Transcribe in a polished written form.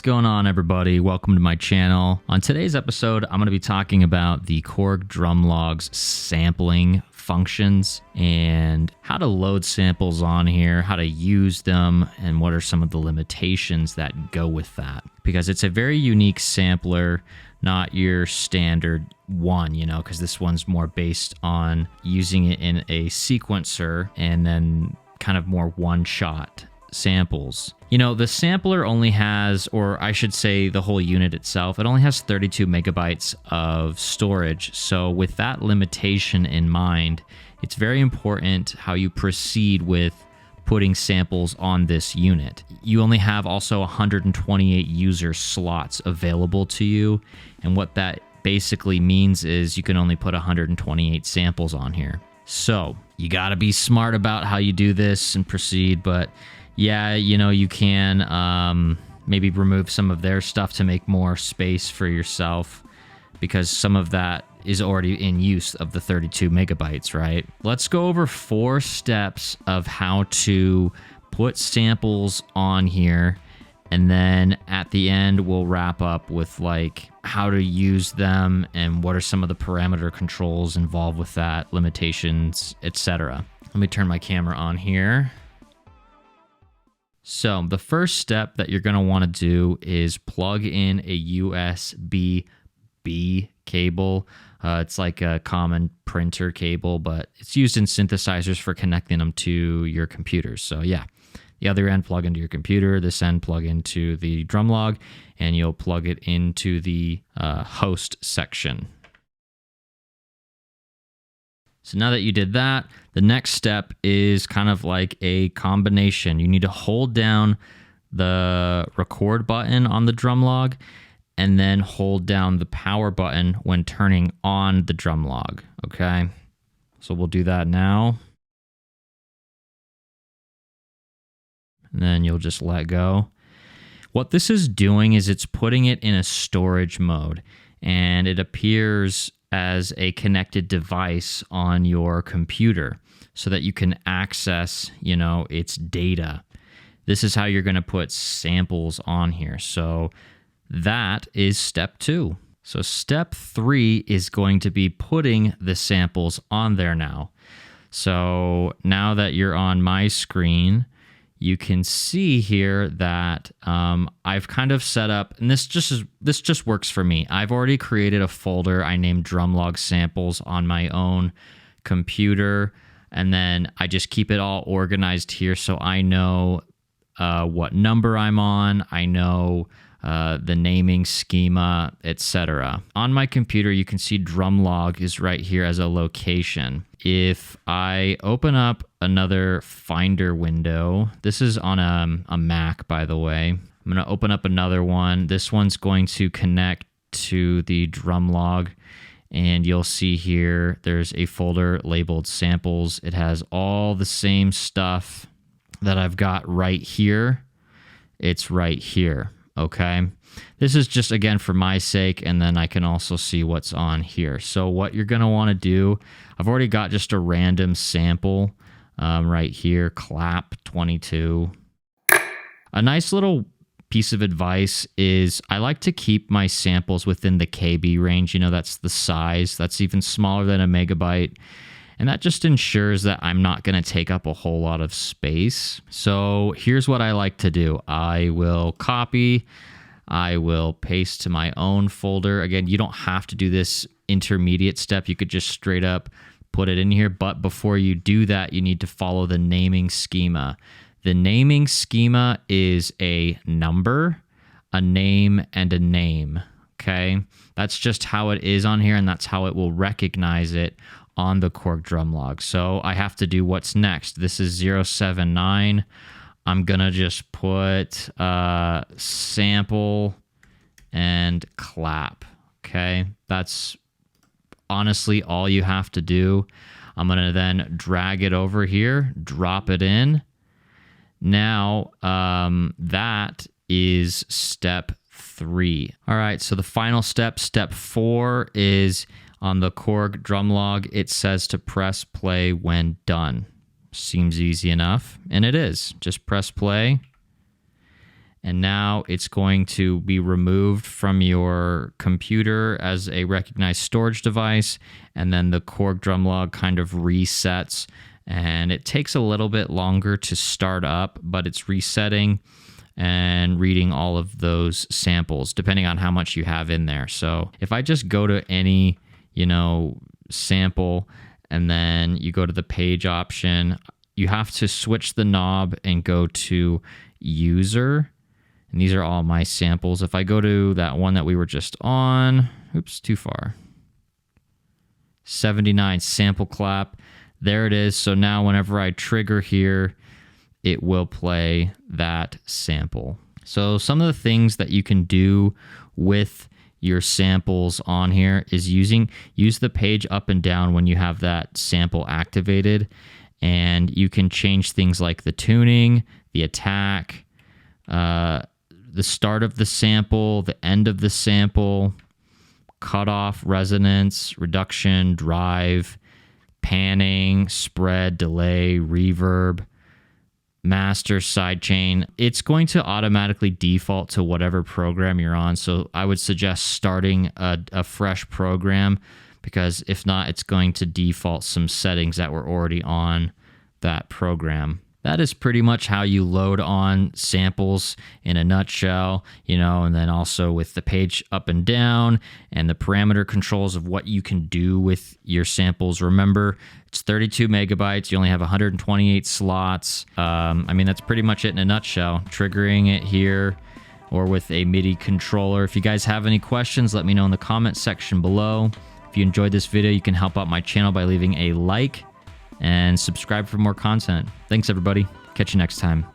What's going on, everybody? Welcome to my channel. On today's episode, I'm going to be talking about the Korg Drumlogue's sampling functions and how to load samples on here, how to use them, and what are some of the limitations that go with that. Because it's a very unique sampler, not your standard one, because this one's more based on using it in a sequencer and then kind of more one-shot samples. The sampler only has, or I should say the whole unit itself, it only has 32 megabytes of storage. So with that limitation in mind, it's very important how you proceed with putting samples on this unit. You only have also 128 user slots available to you. And what that basically means is you can only put 128 samples on here. So you got to be smart about how you do this and proceed, but yeah, you can maybe remove some of their stuff to make more space for yourself because some of that is already in use of the 32 megabytes, right? Let's go over 4 steps of how to put samples on here. And then at the end, we'll wrap up with like how to use them and what are some of the parameter controls involved with that, limitations, etc. Let me turn my camera on here. So the first step that you're going to want to do is plug in a USB-B cable. It's like a common printer cable, but it's used in synthesizers for connecting them to your computers. So yeah, the other end plug into your computer, this end plug into the Drumlogue, and you'll plug it into the host section. So now that you did that, the next step is kind of like a combination. You need to hold down the record button on the Drumlogue and then hold down the power button when turning on the Drumlogue, okay? So we'll do that now. And then you'll just let go. What this is doing is it's putting it in a storage mode, and it appears as a connected device on your computer so that you can access, its data. This is how you're going to put samples on here. So that is step 2. So step 3 is going to be putting the samples on there now. So now that you're on my screen, you can see here that I've kind of set up, and this just works for me. I've already created a folder I named Drumlogue Samples on my own computer, and then I just keep it all organized here so I know what number I'm on, I know the naming schema, etc. On my computer, you can see Drumlogue is right here as a location. If I open up another Finder window, this is on a Mac, by the way. I'm going to open up another one. This one's going to connect to the Drumlogue, and you'll see here there's a folder labeled samples. It has all the same stuff that I've got right here. It's right here. Okay, this is just, again, for my sake, and then I can also see what's on here. So what you're going to want to do, I've already got just a random sample right here, clap 22. A nice little piece of advice is I like to keep my samples within the KB range. That's the size. That's even smaller than a megabyte. And that just ensures that I'm not going to take up a whole lot of space. So here's what I like to do. I will copy, I will paste to my own folder. Again, you don't have to do this intermediate step. You could just straight up put it in here. But before you do that, you need to follow the naming schema. The naming schema is a number, a name, and a name. Okay, that's just how it is on here, and that's how it will recognize it on the Korg Drumlogue. So I have to do what's next. This is 079. I'm going to just put sample and clap. Okay, that's honestly all you have to do. I'm going to then drag it over here, drop it in. Now, that is step 3. All right, so the final step, step 4, is on the Korg Drumlogue. It says to press play when done. Seems easy enough, and it is. Just press play, And now it's going to be removed from your computer as a recognized storage device. And then the Korg Drumlogue kind of resets. And it takes a little bit longer to start up, but it's resetting and reading all of those samples, depending on how much you have in there. So if I just go to any, sample, and then you go to the page option, you have to switch the knob and go to user. And these are all my samples. If I go to that one that we were just on, oops, too far. 79 sample clap. There it is. So now whenever I trigger here, it will play that sample. So some of the things that you can do with your samples on here is use the page up and down when you have that sample activated. And you can change things like the tuning, the attack, the start of the sample, the end of the sample, cutoff, resonance, reduction, drive, panning, spread, delay, reverb, master, sidechain. It's going to automatically default to whatever program you're on. So I would suggest starting a fresh program, because if not, it's going to default some settings that were already on that program. That is pretty much how you load on samples in a nutshell, and then also with the page up and down and the parameter controls of what you can do with your samples. Remember, it's 32 megabytes. You only have 128 slots. That's pretty much it in a nutshell. Triggering it here or with a MIDI controller. If you guys have any questions, let me know in the comment section below. If you enjoyed this video, you can help out my channel by leaving a like and subscribe for more content. Thanks, everybody. Catch you next time.